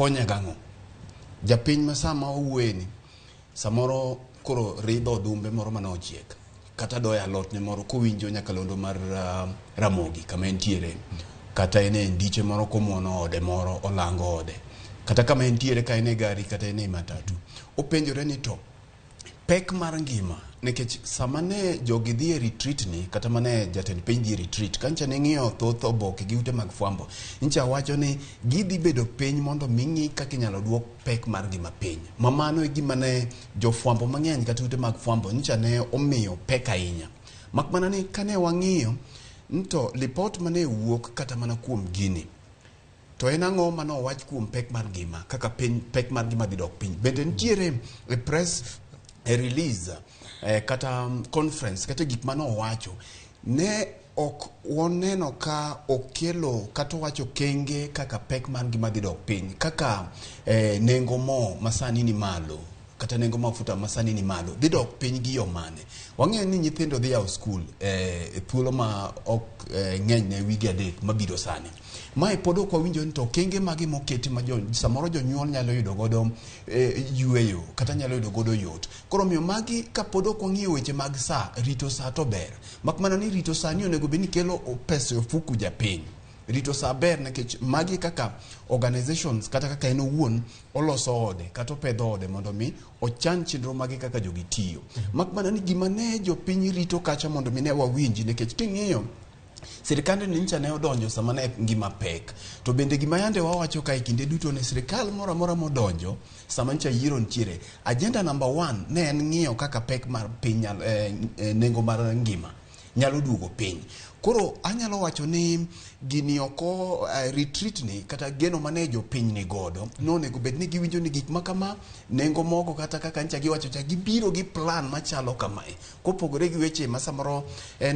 konya gang'o. Japiny ma sama owueni samoro koro ridho dumbe moro mane ochiek kata doya alot ne moro kowinjo nyakalondo mar Ramogi kama entiere, kata ene ndiche moro komuono ode moro olango ode, kata kama entiere ka ene gari kata ene matatu, openjore ni to pek mar ngima nikech sama ne jogi dhi e retreat ni kata mane jatend piny dhi e retreat kancha ne ng'iyo thoth oboke gi ute mag fwambo, ncha wacho ni gidhi bedo piny mondo ming'i kaka inyalo duok pek mar ngima piny. Mamano e gima ne jofwambo mang'eny kata ute mag fwambo ncha ne omiyo pek ahinya. Mak mana ni kane wang'iyo nto lipot mane wuok kata mana kuom gini, to en ang'o mane owach kuom pek mar ngima, kaka pek mar ngima dhi dok piny. Bende nitiere e press release kata conference kata gik mane owacho, ne ok woneno ka okelo kata wacho kenge kaka pek mar ngima dhi dok piny, kaka nengo mo masani ni malo kata nengo mafuta masani ni malo dhi dok piny gi yo mane. Wang'eyo ni nyithindo dhi yaw skul thuolo ma ok ng'eny ne wigi adek mabiro sani. Mae pod ok wawinjo ni to kenge magi moketi ma samoro jonyuol nyalo yudo godo yueyo kata nyalo yudo godo yot. Koro miyo magi ka pod ok wang'iyo weche mag sa, rito sa to ber. Mak mana ni rito sa ni onego bed ni kelo pesa ofuku japiny. Rito sa ber nikech magi kaka organizations kata kaka en owuon oloso ode kata opedho ode mondo mi ochan chenro magi kaka jogi tiyo. Mak mana ni gima ne jopiny rito kacha mondo mi ne wawinji, nikech king'iyo sirikande ni ncha ne odonjo sama ne ngima pek. To bende gima yande wawacho ka kinde duto ne sirikal moro amora modonjo sama ncha yiero ntiere, agenda number 1 ne en ng'iyo kaka pek mar piny nengo mar ngima nyalo duogo piny. Koro anyalo wacho ni gini oko retreat ni kata geno mane jopiny ni godo nonego bed ni giwinjo ni gik makama nengo moko kata kaka ncha giwacho cha gibiro gi plan machalo kamae kopogore gi weche ma samoro